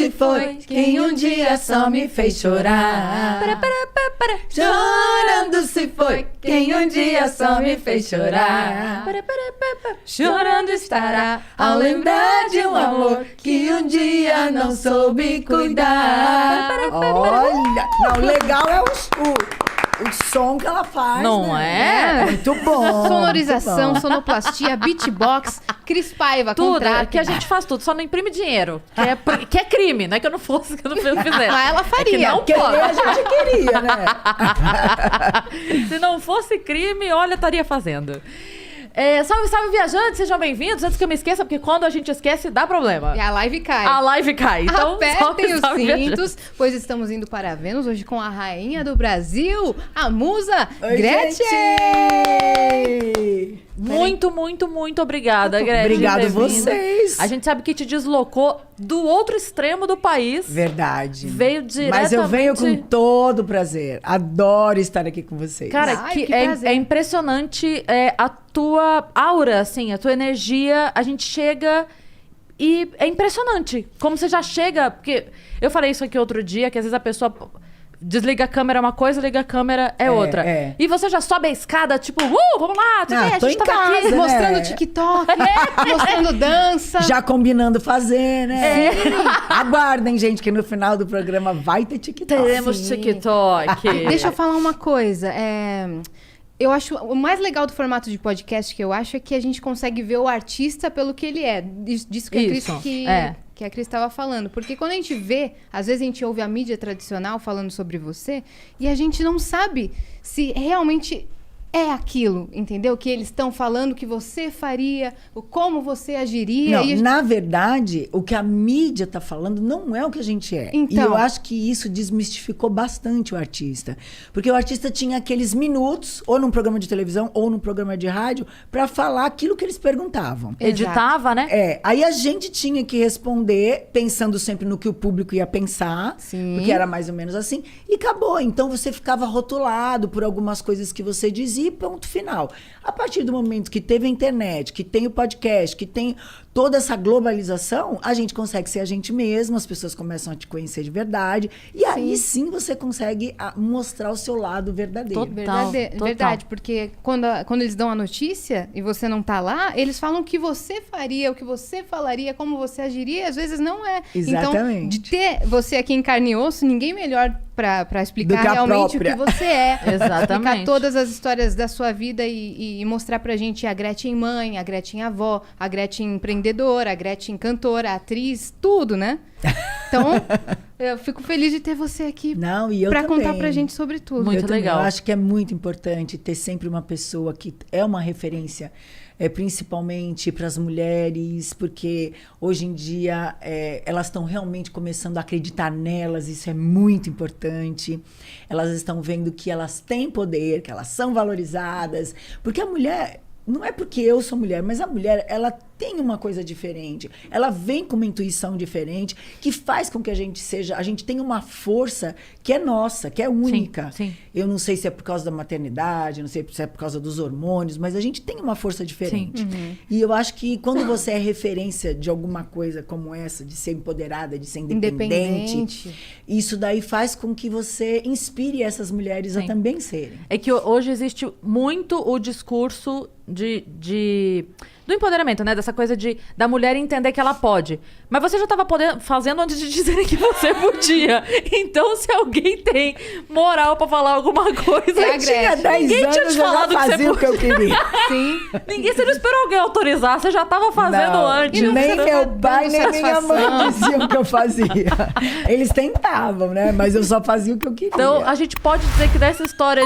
se foi quem um dia só me fez chorar. Chorando se foi quem um dia só me fez chorar. Chorando estará ao lembrar de um amor que um dia não soube cuidar. Olha, não, legal é o som que ela faz, Não né? é? Muito bom. Sonorização, muito bom. sonoplastia, beatbox, Cris Paiva, Tudo, contrato. que a gente faz tudo, só não imprime dinheiro. Que é crime, não é que eu não fosse, que eu não fizesse. Mas ela faria. É que não Querer pode. a gente queria, né? Se não fosse crime, olha, estaria fazendo. Salve, salve, viajantes, sejam bem-vindos. Antes que eu me esqueça, porque quando a gente esquece, dá problema. E a live cai. A live cai. Então, Apertem os salve, cintos, pois estamos indo para Vênus hoje com a rainha do Brasil, a musa Oi, Gretchen. gente! Muito, muito, muito obrigada, Gretchen. Obrigado por ter vindo. vocês. A gente sabe que te deslocou do outro extremo do país. Verdade. Veio diretamente... Mas eu venho com todo o prazer. Adoro estar aqui com vocês. Cara, Ai, que que é prazer. impressionante a tua aura, assim, a tua energia. A gente chega e é impressionante. Como você já chega... Porque eu falei isso aqui outro dia, que às vezes a pessoa desliga a câmera é uma coisa, liga a câmera é outra. é. E você já sobe a escada, tipo, vamos lá, Ah, a tô gente em tava casa, aqui. né? Mostrando TikTok, mostrando dança. Já combinando fazer, né? Aguardem, gente, que no final do programa vai ter TikTok. Teremos Sim. TikTok. Deixa eu falar uma coisa. Eu acho o mais legal do formato de podcast que eu acho é que a gente consegue ver o artista pelo que ele é. Disso que a Cris Isso, que a Cris estava falando. Porque quando a gente vê, às vezes a gente ouve a mídia tradicional falando sobre você e a gente não sabe se realmente é aquilo, entendeu? Que eles estão falando que você faria, como você agiria. Não, e a gente... na verdade, o que a mídia tá falando não é o que a gente é. Então. E eu acho que isso desmistificou bastante o artista. Porque o artista tinha aqueles minutos, ou num programa de televisão, ou num programa de rádio, para falar aquilo que eles perguntavam. Editava, né? Aí a gente tinha que responder pensando sempre no que o público ia pensar, Sim. porque era mais ou menos assim, e acabou. Então você ficava rotulado por algumas coisas que você dizia e ponto final. A partir do momento que teve a internet, que tem o podcast, que tem toda essa globalização, a gente consegue ser a gente mesmo, as pessoas começam a te conhecer de verdade, e aí sim você consegue mostrar o seu lado verdadeiro. Total. Verdade, porque quando eles dão a notícia e você não tá lá, eles falam o que você faria, o que você falaria, como você agiria, às vezes não é. Exatamente. Então, de ter você aqui em carne e osso, ninguém melhor pra explicar Do que a realmente própria. o que você é. Exatamente. Explicar todas as histórias da sua vida e mostrar pra gente a Gretchen mãe, a Gretchen avó, a Gretchen empreendedora, a Gretchen cantora, atriz, tudo, né? Então, eu fico feliz de ter você aqui Não, e eu pra também. contar pra gente sobre tudo. Muito Eu também, legal. Eu acho que é muito importante ter sempre uma pessoa que é uma referência, principalmente para as mulheres, porque hoje em dia elas estão realmente começando a acreditar nelas, isso é muito importante. Elas estão vendo que elas têm poder, que elas são valorizadas, porque a mulher... Não é porque eu sou mulher, mas a mulher, ela tem uma coisa diferente. Ela vem com uma intuição diferente que faz com que a gente tenha uma força que é nossa, que é única. Sim. Eu não sei se é por causa da maternidade, não sei se é por causa dos hormônios, mas a gente tem uma força diferente. E eu acho que quando você é referência de alguma coisa como essa, de ser empoderada, de ser independente, isso daí faz com que você inspire essas mulheres a também serem. É que hoje existe muito o discurso do empoderamento, né? Dessa coisa da mulher entender que ela pode. Mas você já estava fazendo antes de dizerem que você podia. Então, se alguém tem moral pra falar alguma coisa... É a Eu tinha Gretchen. 10 Ninguém anos, tinha te eu já falado que você fazia o que eu queria. Sim. Você não esperou alguém autorizar, você já estava fazendo Não, antes. não nem precisa meu dar pai, dando nem minha mãe satisfação. diziam o que eu fazia. Eles tentavam, né? Mas eu só fazia o que eu queria. Então, a gente pode dizer que dessa história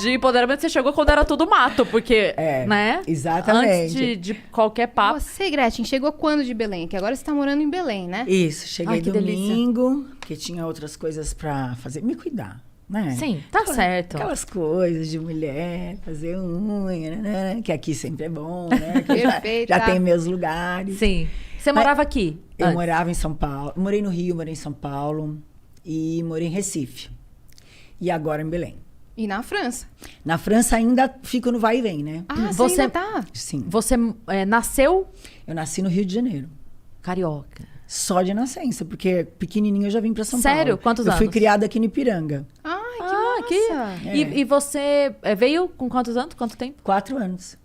de empoderamento, você chegou quando era tudo mato, porque, né? Exatamente. Antes de qualquer papo. Você, Gretchen, chegou quando de Belém? Que agora você tá morando em Belém, né? Isso, cheguei Ai, que domingo, porque tinha outras coisas pra fazer. Me cuidar, né? Sim, tá certo. Aquelas coisas de mulher, fazer unha, né? Que aqui sempre é bom, né? Que Perfeita. já tem meus lugares. Sim. Você morava aqui? Eu antes? morava em São Paulo. Morei no Rio, morei em São Paulo e morei em Recife. E agora em Belém. E na França. Na França ainda fico no vai e vem, né? Ah, Você- você ainda tá? Sim. Você nasceu Eu nasci no Rio de Janeiro. carioca. Só de nascença, porque pequenininho eu já vim pra São Paulo. Sério? Quantos Eu fui anos? criada aqui no Ipiranga. Ai, que massa. E você veio com quantos anos? Quanto tempo? 4 anos.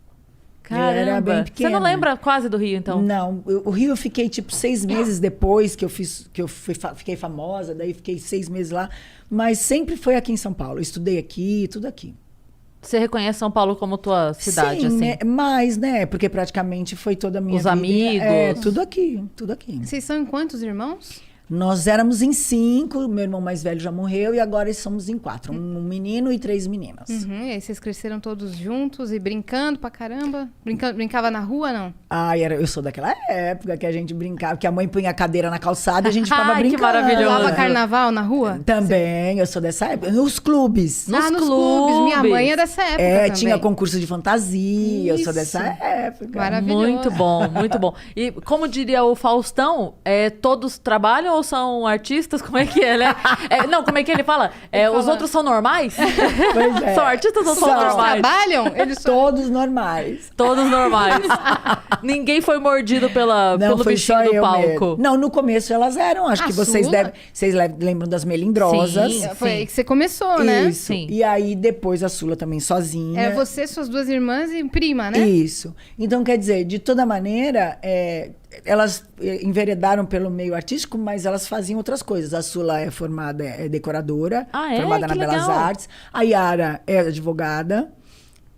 Caramba. Eu era bem Você pequena. não lembra quase do Rio, então? Não, o Rio eu fiquei tipo 6 meses depois fiquei famosa, daí fiquei 6 meses lá, mas sempre foi aqui em São Paulo. Eu estudei aqui, tudo aqui. Você reconhece São Paulo como tua cidade, Sim, assim? né? Mas, né, porque praticamente foi toda a minha Os vida. amigos. Tudo aqui, tudo aqui. Vocês são em quantos irmãos? Nós éramos em 5, meu irmão mais velho já morreu e agora somos em 4. Um menino e 3 meninas. Uhum, e aí vocês cresceram todos juntos e brincando pra caramba? Brincava na rua, não? Ai, eu sou daquela época que a gente brincava, que a mãe punha a cadeira na calçada e a gente ficava Ai, que brincando. maravilhoso. Pulava carnaval na rua? Também, eu sou dessa época. Nos clubes. Nos nos clubes. Minha clubes. mãe é dessa época também. Tinha concurso de fantasia, eu sou dessa Isso. época. Maravilhoso. Muito bom, muito bom. E como diria o Faustão, todos trabalham ou são artistas? Como é que é, né? Não, como é que ele fala? Os fala- outros são normais? Pois é. São artistas ou são São. normais? Trabalham? Eles só... Todos normais. Todos normais. Ninguém foi mordido pelo foi bichinho só do eu palco. mesmo. Não, no começo elas eram. Acho A que vocês Sula? lembram das melindrosas. Sim. Foi aí que você começou, né? Isso. Sim. E aí depois a Sula também sozinha. Era você, suas duas irmãs e prima, né? Isso. Então, quer dizer, de toda maneira, elas enveredaram pelo meio artístico, mas elas faziam outras coisas. A Sula é formada, é decoradora, Ah, é? formada Que na Belas legal. Artes. A Yara é advogada.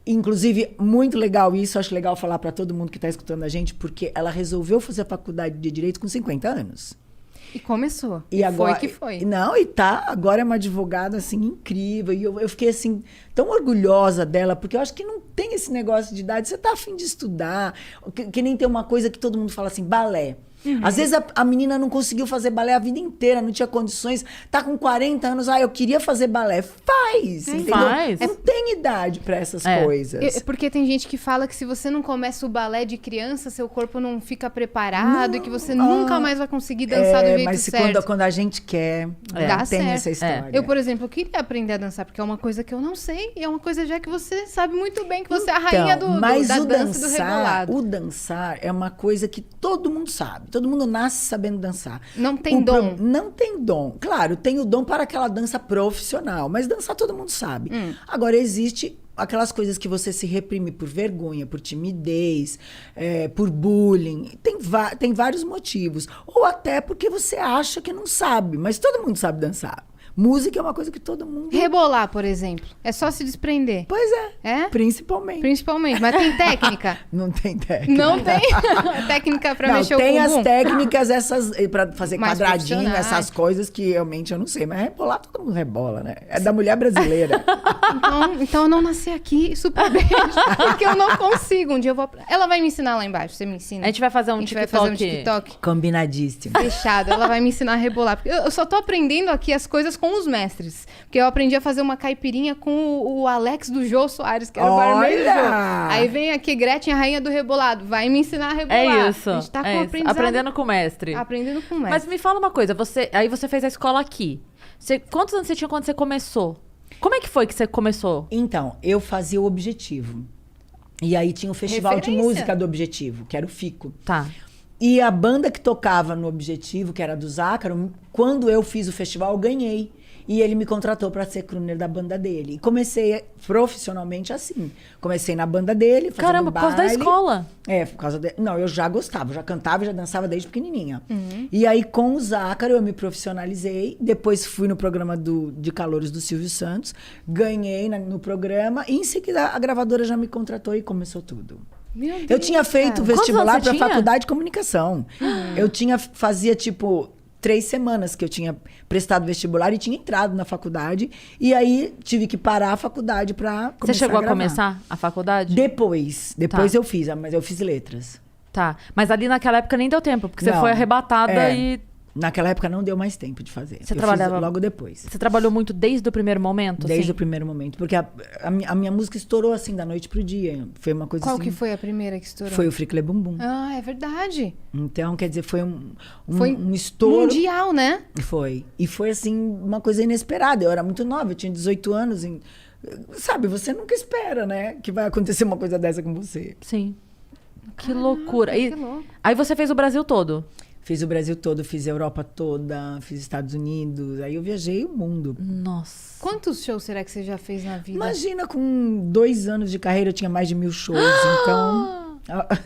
Inclusive, muito legal isso, acho legal falar para todo mundo que está escutando a gente, porque ela resolveu fazer a faculdade de Direito com 50 anos. E começou. E agora, foi que foi. Não, agora é uma advogada, assim, incrível. E eu fiquei, assim, tão orgulhosa dela, porque eu acho que não tem esse negócio de idade. Você tá afim de estudar, que nem tem uma coisa que todo mundo fala assim, balé. Às vezes a menina não conseguiu fazer balé a vida inteira, não tinha condições, tá com 40 anos, eu queria fazer balé. Faz, entendeu? Faz. Não tem idade para essas coisas. Porque tem gente que fala que se você não começa o balé de criança, seu corpo não fica preparado e que você nunca mais vai conseguir dançar do jeito mas certo. quando a gente quer, Dá tem certo. essa história. Eu, por exemplo, eu queria aprender a dançar, porque é uma coisa que eu não sei, e é uma coisa já que você sabe muito bem, que você é a rainha da dança e do rebolado. O dançar é uma coisa que todo mundo sabe. Todo mundo nasce sabendo dançar. Não tem dom. Não tem dom. Claro, tem o dom para aquela dança profissional, mas dançar todo mundo sabe. Agora, existe aquelas coisas que você se reprime por vergonha, por timidez, por bullying. Tem vários motivos. Ou até porque você acha que não sabe, mas todo mundo sabe dançar. Música é uma coisa que todo mundo... Rebolar, por exemplo. É só se desprender. Pois é. É? Principalmente. Principalmente. Mas tem técnica? Não tem técnica. Não tem técnica pra Não, mexer tem o as bumbum? técnicas, essas para fazer Mais quadradinho, profissionais. essas coisas que realmente eu não sei. Mas rebolar, todo mundo rebola, né? É da mulher brasileira. Então eu não nasci aqui, super bem, porque eu não consigo. Um dia eu vou... Ela vai me ensinar lá embaixo, você me ensina? A gente vai fazer um A gente vai TikTok. fazer um TikTok Combinadíssimo. fechado. Ela vai me ensinar a rebolar. Porque eu só tô aprendendo aqui as coisas com os mestres. Porque eu aprendi a fazer uma caipirinha com o Alex do Jô Soares, que era o barman do Jô. Olha! Aí vem aqui Gretchen, a rainha do rebolado. Vai me ensinar a rebolar. É isso. A gente tá com é isso. aprendizado. Aprendendo com o mestre. Aprendendo com o Mas mestre. me fala uma coisa, aí você fez a escola aqui. Quantos anos você tinha quando você começou? Como é que foi que você começou? Então, eu fazia o Objetivo. E aí tinha o Festival de Referência. Música do Objetivo, que era o FICO. Tá. E a banda que tocava no Objetivo, que era do Zácaro, quando eu fiz o festival, eu ganhei. E ele me contratou para ser crooner da banda dele. E comecei profissionalmente assim. Comecei na banda dele, fazendo Caramba, por causa da baile. escola. Por causa Não, eu já gostava, já cantava e já dançava desde pequenininha. E aí, com o Zácaro, eu me profissionalizei. Depois fui no programa de Calouros do Silvio Santos. Ganhei no programa. E em seguida, a gravadora já me contratou e começou tudo. Meu Deus, Eu tinha feito cara. vestibular Quantos anos você para tinha? faculdade de comunicação. Fazia tipo 3 semanas que eu tinha prestado vestibular e tinha entrado na faculdade. E aí tive que parar a faculdade para começar Você chegou a gravar. começar a faculdade? Depois Tá. eu fiz, mas eu fiz letras. Tá. Mas ali naquela época nem deu tempo, porque você Não. foi arrebatada e Naquela época não deu mais tempo de fazer. Você eu trabalhava- fiz logo depois. você trabalhou muito desde o primeiro momento? Desde assim? o primeiro momento. Porque a minha música estourou assim, da noite pro dia. Foi uma coisa Qual assim... que foi a primeira que estourou? Foi o Friclé Bumbum. Ah, é verdade. Então, quer dizer, foi um Foi estouro. mundial, né? Foi. E foi, assim, uma coisa inesperada. Eu era muito nova, eu tinha 18 anos. Sabe, você nunca espera, né? Que vai acontecer uma coisa dessa com você. Sim. Que loucura. E que louco. aí você fez o Brasil todo? Fiz o Brasil todo, fiz a Europa toda, fiz Estados Unidos. Aí eu viajei o mundo. Nossa. Quantos shows será que você já fez na vida? Imagina, com 2 anos de carreira eu tinha mais de 1000 shows. Então,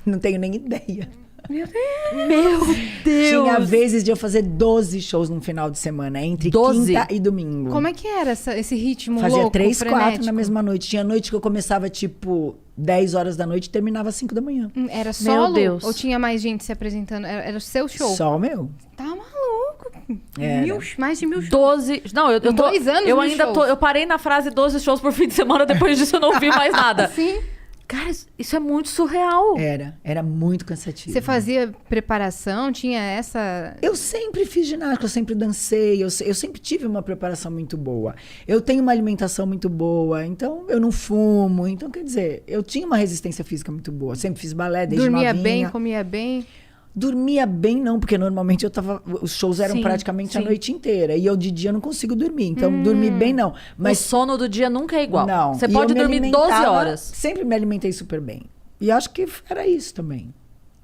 não tenho nem ideia. Meu Deus! Tinha vezes de eu fazer 12 shows num final de semana, entre 12? quinta e domingo. Como é que era esse ritmo Fazia louco, 3, 4 frenético? na mesma noite. Tinha noite que eu começava, tipo, 10 horas da noite e terminava às 5 da manhã. Era solo? Deus. Ou tinha mais gente se apresentando? Era o seu show? Só o meu. Tá maluco. Era. Mais de 1000 shows. 12. Não, eu tô. 2 anos, eu 1000 ainda tô. shows. Eu parei na frase 12 shows por fim de semana, depois disso eu não vi mais nada. Sim. Cara, isso é muito surreal. Era muito cansativo. Você fazia preparação? Tinha essa... Eu sempre fiz ginástica, eu sempre dancei, eu sempre tive uma preparação muito boa. Eu tenho uma alimentação muito boa, então eu não fumo. Então, quer dizer, eu tinha uma resistência física muito boa. Sempre fiz balé desde Dormia novinha. bem, comia bem? Dormia bem não, porque normalmente os shows eram Sim, praticamente a sim. noite inteira. E eu de dia não consigo dormir, então dormir bem não. O Mas sono do dia nunca é igual. não. Você E pode eu me dormir 12 alimentava- horas. Sempre me alimentei super bem. E acho que era isso também.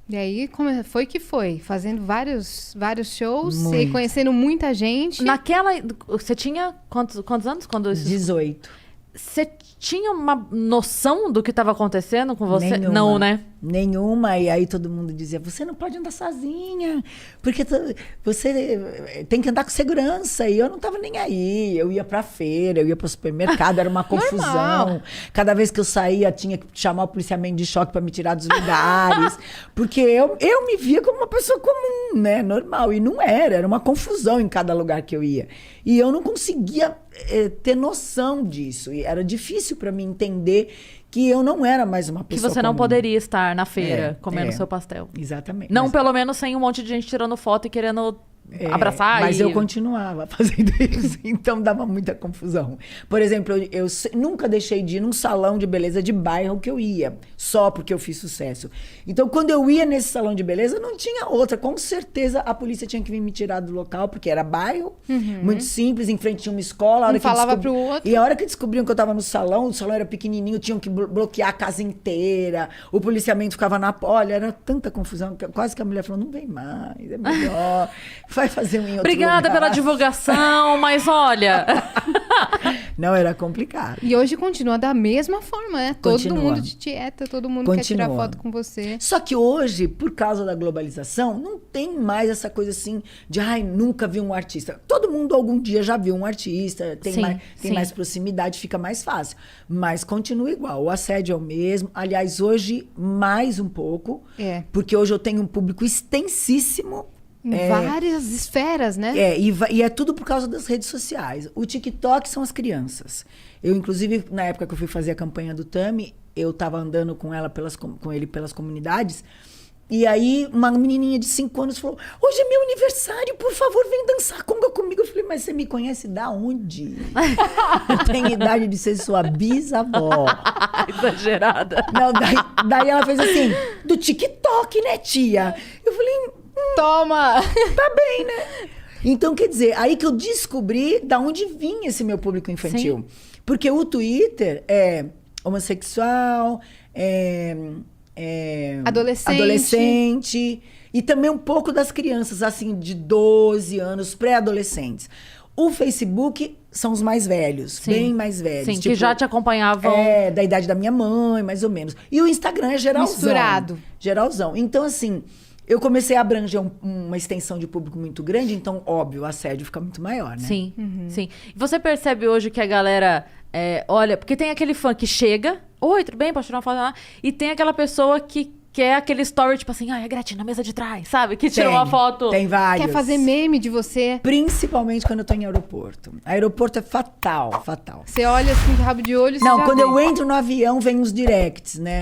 E aí, como foi que foi? Fazendo vários shows e Muito. conhecendo muita gente. Naquela. Você tinha quantos anos quando isso? 18. Você tinha uma noção do que estava acontecendo com você? Nenhuma. Não, né? Nenhuma. E aí todo mundo dizia, você não pode andar sozinha, porque você tem que andar com segurança. E eu não tava nem aí. Eu ia pra feira, eu ia pro supermercado, era uma confusão. Normal. Cada vez que eu saía, tinha que chamar o policiamento de choque pra me tirar dos lugares. Porque eu me via como uma pessoa comum, né? Normal. E não era uma confusão em cada lugar que eu ia. E eu não conseguia ter noção disso. E era difícil pra mim entender que eu não era mais uma Que pessoa você não comum. poderia estar na feira É, comendo é. seu pastel. Exatamente. Não, Mas- pelo menos sem um monte de gente tirando foto e querendo abraçar. Mas e... eu continuava fazendo isso, então dava muita confusão. Por exemplo, eu nunca deixei de ir num salão de beleza de bairro que eu ia, só porque eu fiz sucesso. Então, quando eu ia nesse salão de beleza, não tinha outra. Com certeza, a polícia tinha que vir me tirar do local, porque era bairro, muito simples, em frente tinha uma escola. A hora Um que falava pro outro. E a hora que descobriam que eu estava no salão, o salão era pequenininho, tinham que bloquear a casa inteira, o policiamento ficava na... Olha, era tanta confusão, que quase que a mulher falou, não vem mais, é melhor... Vai fazer um em outro Obrigada lugar. pela divulgação, mas olha. Não, era complicado. E hoje continua da mesma forma, né? Todo Continua. mundo de dieta, todo mundo quer tirar Continua. foto com você. Só que hoje, por causa da globalização, não tem mais essa coisa assim de, ai, nunca vi um artista. Todo mundo algum dia já viu um artista, tem, Sim, tem sim. mais proximidade, fica mais fácil. Mas continua igual, o assédio é o mesmo. Aliás, hoje, mais um pouco, É. porque hoje eu tenho um público extensíssimo. Em várias esferas, né? E é tudo por causa das redes sociais. O TikTok são as crianças. Eu, inclusive, na época que eu fui fazer a campanha do Tami, eu estava andando com ele pelas comunidades, e aí uma menininha de 5 anos falou, hoje é meu aniversário, por favor, vem dançar conga comigo. Eu falei, mas você me conhece da onde? Eu tenho idade de ser sua bisavó. Exagerada. Não, daí ela fez assim, do TikTok, né, tia? Eu falei... Toma! Tá bem, né? Então, quer dizer, aí que eu descobri da onde vinha esse meu público infantil. Porque o Twitter é homossexual, adolescente, e também um pouco das crianças, assim, de 12 anos, pré-adolescentes. O Facebook são os mais velhos, Sim. bem mais velhos. Sim, que já te acompanhavam. Da idade da minha mãe, mais ou menos. E o Instagram é geralzão. Misturado. Geralzão. Então, assim... Eu comecei a abranger uma extensão de público muito grande, então, óbvio, o assédio fica muito maior, né? Sim, sim. E você percebe hoje que a galera olha, porque tem aquele fã que chega, oi, tudo bem, posso tirar uma foto lá? E tem aquela pessoa que quer aquele story, tipo assim, ai, a Gretchen na mesa de trás, sabe? Que tirou uma foto. Tem vários. Quer fazer meme de você? Principalmente quando eu tô em aeroporto. Aeroporto é fatal, fatal. Você olha assim, de rabo de olho, você Não, já quando vê. eu entro no avião, vem os directs, né?